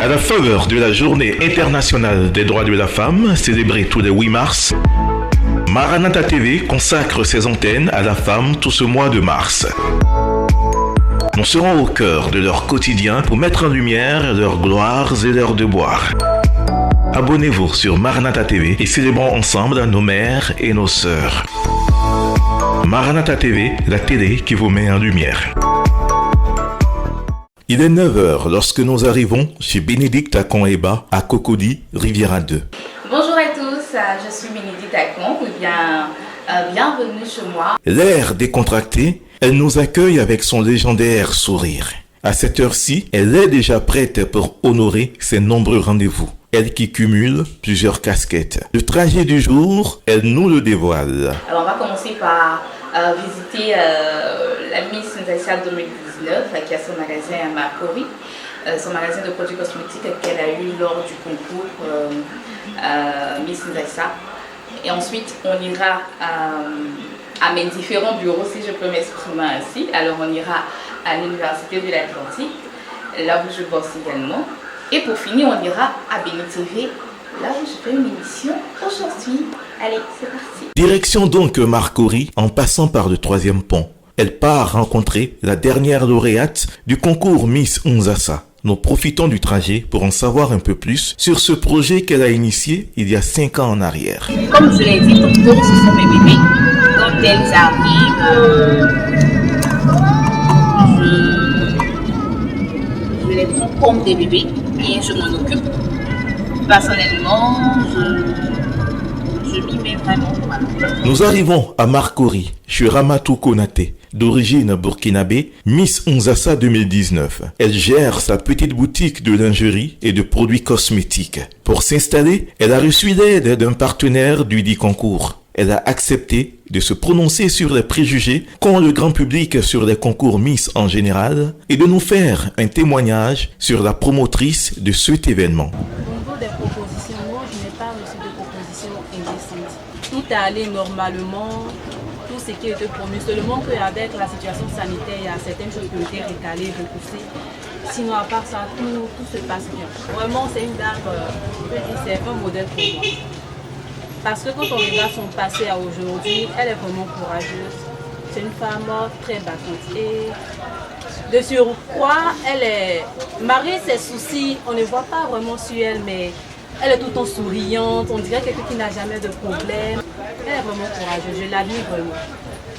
À la faveur de la Journée internationale des droits de la femme, célébrée tous les 8 mars, Maranatha TV consacre ses antennes à la femme tout ce mois de mars. Nous serons au cœur de leur quotidien pour mettre en lumière leurs gloires et leurs devoirs. Abonnez-vous sur Maranatha TV et célébrons ensemble nos mères et nos sœurs. Maranatha TV, la télé qui vous met en lumière. Il est 9h lorsque nous arrivons chez Bénédicte Akon-Eba à Cocody, Riviera 2. Bonjour à tous, je suis Bénédicte Akon, bienvenue chez moi. L'air décontracté, elle nous accueille avec son légendaire sourire. À cette heure-ci, elle est déjà prête pour honorer ses nombreux rendez-vous. Elle qui cumule plusieurs casquettes. Le trajet du jour, elle nous le dévoile. Alors on va commencer par visiter la Miss Nzaïsa 2019 qui a son magasin à Marcory, son magasin de produits cosmétiques qu'elle a eu lors du concours Miss Nzaïsa. Et ensuite on ira à mes différents bureaux, si je peux m'exprimer ainsi. Alors on ira à l'Université de l'Atlantique, là où je bosse également. Et pour finir, on ira à Béni TV, là où je fais une émission aujourd'hui. Allez, c'est parti. Direction donc Marcory en passant par le 3e pont. Elle part rencontrer la dernière lauréate du concours Miss Nzaïsa. Nous profitons du trajet pour en savoir un peu plus sur ce projet qu'elle a initié il y a 5 ans en arrière. Comme je l'ai dit tantôt, ce sont mes bébés. Quand elles arrivent, je les prends comme des bébés et je m'en occupe. Personnellement, je m'y mets vraiment. Nous arrivons à Marcory, chez Ramatou Konaté, d'origine burkinabé, Miss Nzaïsa 2019. Elle gère sa petite boutique de lingerie et de produits cosmétiques. Pour s'installer, elle a reçu l'aide d'un partenaire du dit concours. Elle a accepté de se prononcer sur les préjugés qu'ont le grand public sur les concours Miss en général et de nous faire un témoignage sur la promotrice de cet événement. Au niveau des propositions, moi je n'ai pas reçu de propositions indécentes. Tout est allé normalement, tout ce qui était promis, seulement qu'avec la situation sanitaire, il y a certaines choses qui ont été récalées, repoussées. Sinon à part ça, tout se passe bien. Vraiment c'est une dame, c'est un modèle pour moi. Parce que quand on regarde son passé à aujourd'hui, elle est vraiment courageuse. C'est une femme très battante. Et de surcroît, elle est malgré ses soucis, on ne voit pas vraiment sur elle, mais elle est tout le temps souriante. On dirait quelqu'un qui n'a jamais de problème. Elle est vraiment courageuse, je l'admire vraiment.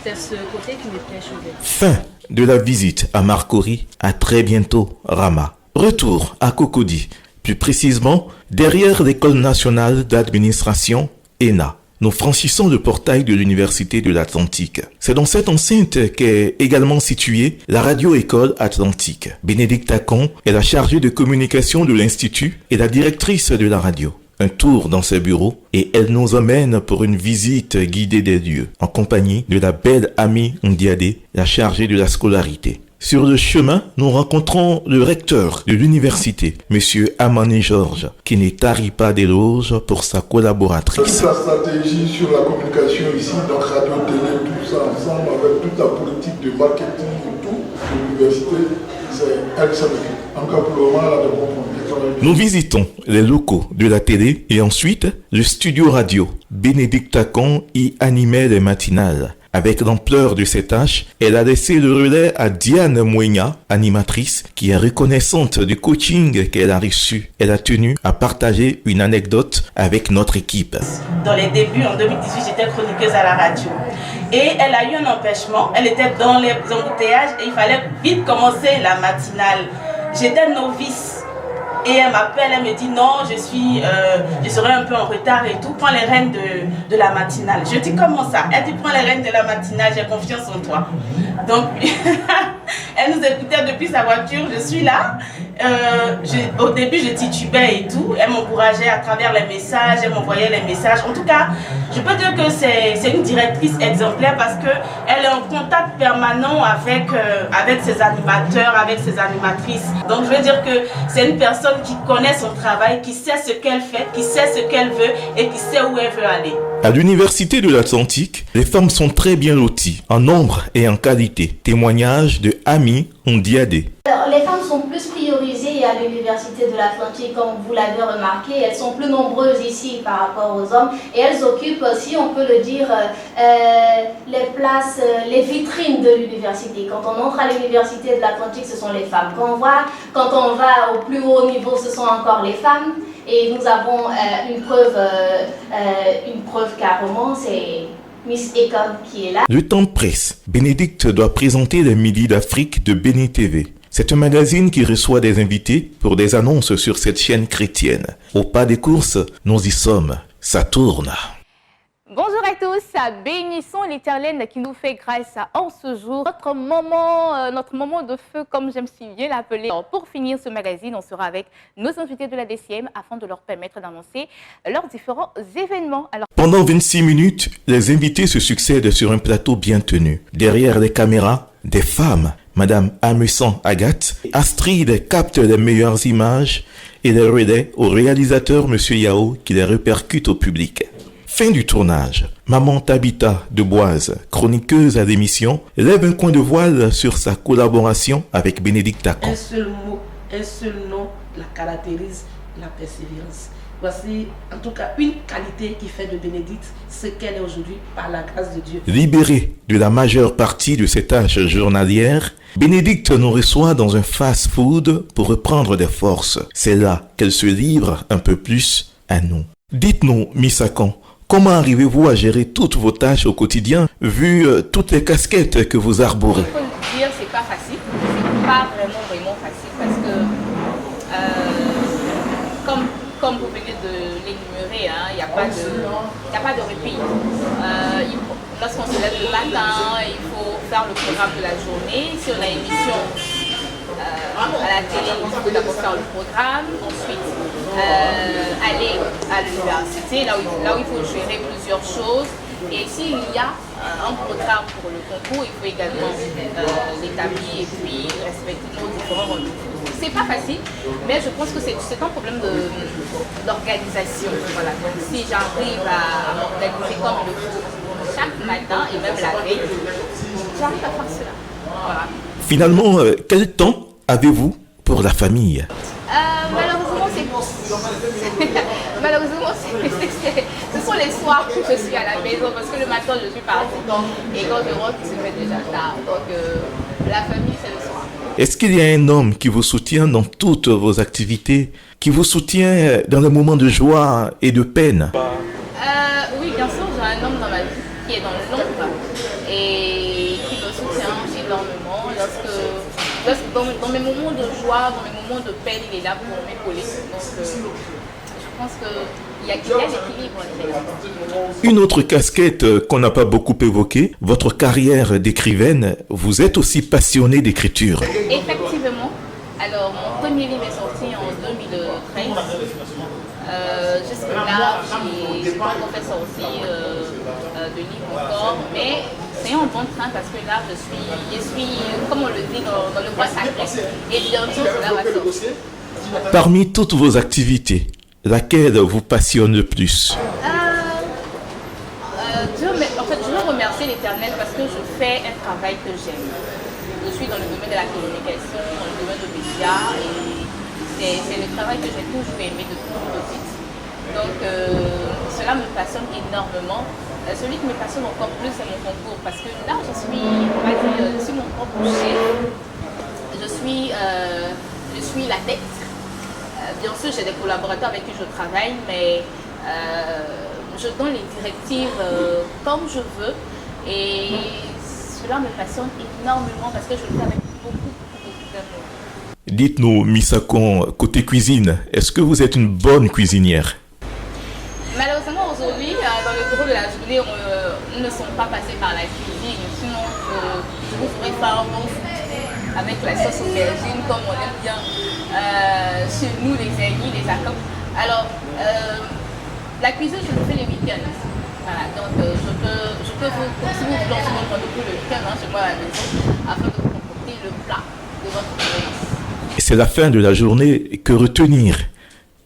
C'est ce côté qui me plaît chez elle. Fin de la visite à Marcory. À très bientôt, Rama. Retour à Cocody. Plus précisément, derrière l'École nationale d'administration, ENA. Nous franchissons le portail de l'Université de l'Atlantique. C'est dans cette enceinte qu'est également située la Radio-École Atlantique. Bénédicte Akon est la chargée de communication de l'Institut et la directrice de la radio. Un tour dans ses bureaux et elle nous emmène pour une visite guidée des lieux, en compagnie de la belle Ami Ndiadé, la chargée de la scolarité. Sur le chemin, nous rencontrons le recteur de l'université, M. Amani Georges, qui ne tarit pas d'éloges pour sa collaboratrice. Toute la stratégie sur la communication ici, donc radio, télé, tout ça ensemble, avec toute la politique de marketing et tout, de l'université, c'est elle qui s'en occupe. Encore pour le moment, elle a de bons points. Nous visitons les locaux de la télé et ensuite le studio radio. Bénédicte Akon y animait les matinales. Avec l'ampleur de ses tâches, elle a laissé le relais à Diane Mouenya, animatrice, qui est reconnaissante du coaching qu'elle a reçu. Elle a tenu à partager une anecdote avec notre équipe. Dans les débuts, en 2018, j'étais chroniqueuse à la radio. Et elle a eu un empêchement. Elle était dans les embouteillages et il fallait vite commencer la matinale. J'étais novice. Et elle m'appelle, elle me dit non, je serai un peu en retard et tout, prends les rênes de la matinale. Je dis comment ça? Elle dit prends les rênes de la matinale, j'ai confiance en toi. Donc elle nous écoutait depuis sa voiture, je suis là. Au début je titubais et tout, elle m'encourageait à travers les messages, elle m'envoyait les messages. En tout cas, je peux dire que c'est une directrice exemplaire parce qu'elle est en contact permanent avec ses animateurs, avec ses animatrices. Donc je veux dire que c'est une personne qui connaît son travail, qui sait ce qu'elle fait, qui sait ce qu'elle veut et qui sait où elle veut aller. À l'Université de l'Atlantique, les femmes sont très bien loties, en nombre et en qualité. Témoignage de Ami Ndiadé. Alors, les femmes sont plus priorisées ici à l'Université de l'Atlantique, comme vous l'avez remarqué, elles sont plus nombreuses ici par rapport aux hommes et elles occupent, si on peut le dire, les places, les vitrines de l'université. Quand on entre à l'Université de l'Atlantique, ce sont les femmes. Quand on va au plus haut niveau, ce sont encore les femmes. Et nous avons une preuve carrément, c'est Miss Econ qui est là. Le temps presse. Bénédicte doit présenter les Midis d'Afrique de Béni TV. C'est un magazine qui reçoit des invités pour des annonces sur cette chaîne chrétienne. Au pas des courses, nous y sommes. Ça tourne. Bonjour à tous, bénissons l'Éternel qui nous fait grâce en ce jour. Notre moment de feu, comme j'aime si bien l'appeler. Pour finir ce magazine, on sera avec nos invités de la DCM afin de leur permettre d'annoncer leurs différents événements. Pendant 26 minutes, les invités se succèdent sur un plateau bien tenu. Derrière les caméras, des femmes. Madame Amusant Agathe, Astrid capte les meilleures images et les relaie au réalisateur Monsieur Yao qui les répercute au public. Fin du tournage. Maman Tabitha Deboise, chroniqueuse à l'émission, lève un coin de voile sur sa collaboration avec Bénédicte Akon. Un seul mot, un seul nom la caractérise, la persévérance. Voici en tout cas une qualité qui fait de Bénédicte ce qu'elle est aujourd'hui par la grâce de Dieu. Libérée de la majeure partie de ses tâches journalières, Bénédicte nous reçoit dans un fast-food pour reprendre des forces. C'est là qu'elle se livre un peu plus à nous. Dites-nous, Miss Akon, comment arrivez-vous à gérer toutes vos tâches au quotidien, vu toutes les casquettes que vous arborez? Il faut le dire, c'est pas facile. C'est pas vraiment facile parce que, comme vous venez de l'énumérer, il n'y a pas de répit. Lorsqu'on se lève le matin, il faut faire le programme de la journée. Si on a une émission à la télé, il faut d'abord faire le programme, ensuite aller à l'université, là où il faut gérer plusieurs choses. Et s'il y a un programme pour le concours, il faut également l'établir et puis respecter nos différents rendez-vous. C'est pas facile, mais je pense que c'est un problème d'organisation. Voilà. Donc si j'arrive à m'organiser comme il le faut chaque matin et même la veille, j'arrive à faire cela. Voilà. Finalement, quel temps avez-vous pour la famille? Malheureusement, ce sont les soirs que je suis à la maison parce que le matin je suis partie et quand je rentre, il se fait déjà tard. Donc la famille, c'est le soir. Est-ce qu'il y a un homme qui vous soutient dans toutes vos activités, qui vous soutient dans les moments de joie et de peine? Oui, bien sûr, j'ai un homme dans ma vie qui est dans l'ombre et qui me soutient énormément dans mes moments de joie, dans mes moments de peine, il est là pour m'épauler. Donc je pense qu'il y a l'équilibre. Une autre casquette qu'on n'a pas beaucoup évoquée, votre carrière d'écrivaine, vous êtes aussi passionnée d'écriture. Effectivement. Alors, mon premier livre est sorti en 2013. Jusque-là, je n'ai pas encore fait sortir de livre encore, mais c'est en bon train parce que là, je suis comme on le dit dans le bois sacré, et bientôt cela va sortir. Parmi toutes vos activités, laquelle vous passionne le plus? Je veux remercier l'Éternel parce que je fais un travail que j'aime. Je suis dans le domaine de la communication, dans le domaine de médias, et c'est le travail que j'ai toujours aimé depuis petite. Donc cela me passionne énormément. Celui qui me passionne encore plus, c'est mon concours parce que là, je suis mon propre chef. Je suis la tête. Bien sûr, j'ai des collaborateurs avec qui je travaille, mais je donne les directives comme je veux et cela me passionne énormément parce que je le fais avec beaucoup d'amour. Dites-nous, Miss Akon, côté cuisine, est-ce que vous êtes une bonne cuisinière? Malheureusement, aujourd'hui, dans le cours de la journée, nous ne sommes pas passés par la cuisine. Sinon, je vous ferai faire un bon foot avec la sauce aubergine, comme on aime bien chez nous, les amis, les accords. Alors, la cuisine, je le fais les week-ends. Voilà, donc je peux vous, si vous voulez, on se rendez-vous le week-end chez moi à la maison, afin de vous concocter le plat de votre préférence. Et c'est la fin de la journée. Que retenir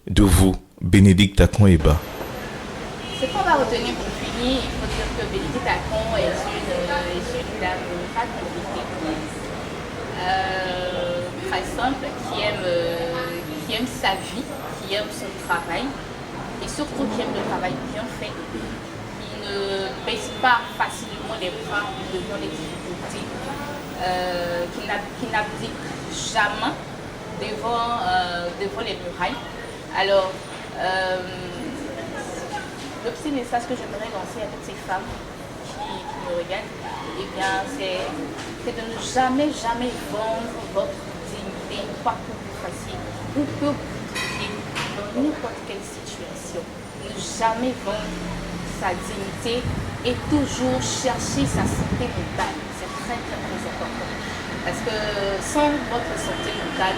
de vous, Bénédicte Akon Eba? Ce qu'on va retenir pour finir, il faut dire que Bénédicte Akon est une dame très compliquée, très simple, qui aime qui aime sa vie, qui aime son travail et surtout qui aime le travail bien fait, qui ne baisse pas facilement les bras devant les difficultés, qui n'abdique jamais devant les murailles. Alors, le petit message que j'aimerais lancer à toutes ces femmes qui me regardent, eh bien, c'est de ne jamais vendre votre dignité, quoi que vous fassiez, ou que vous trouviez dans n'importe quelle situation. Ne jamais vendre sa dignité et toujours chercher sa santé mentale. C'est très important. Parce que sans votre santé mentale,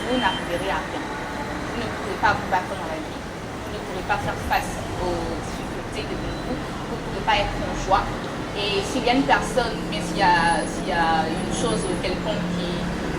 vous n'arriverez à rien. Vous ne pourrez pas vous battre dans la vie. Vous ne pourrez pas faire face aux difficultés de vous. Vous ne pourrez pas être en joie. Et s'il y a une personne, mais s'il y a une chose quelconque qui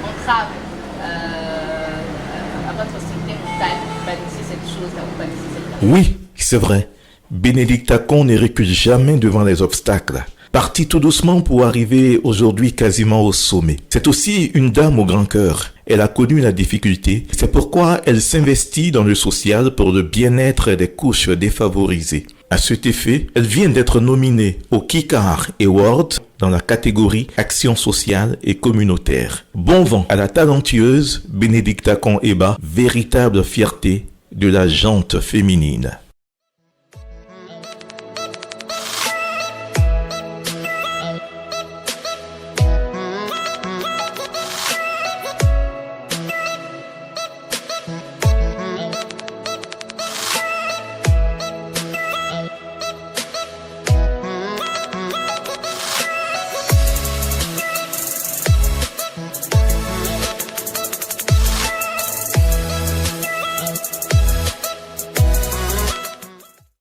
entrave à votre santé mentale, bannissez cette chose-là, vous bannissez cette personne. Oui, c'est vrai. Bénédicte Akon ne recule jamais devant les obstacles. Partie tout doucement pour arriver aujourd'hui quasiment au sommet. C'est aussi une dame au grand cœur. Elle a connu la difficulté. C'est pourquoi elle s'investit dans le social pour le bien-être des couches défavorisées. À cet effet, elle vient d'être nominée au Kikar Award dans la catégorie Action sociale et communautaire. Bon vent à la talentueuse Bénédicte Akon Eba, véritable fierté de la gente féminine.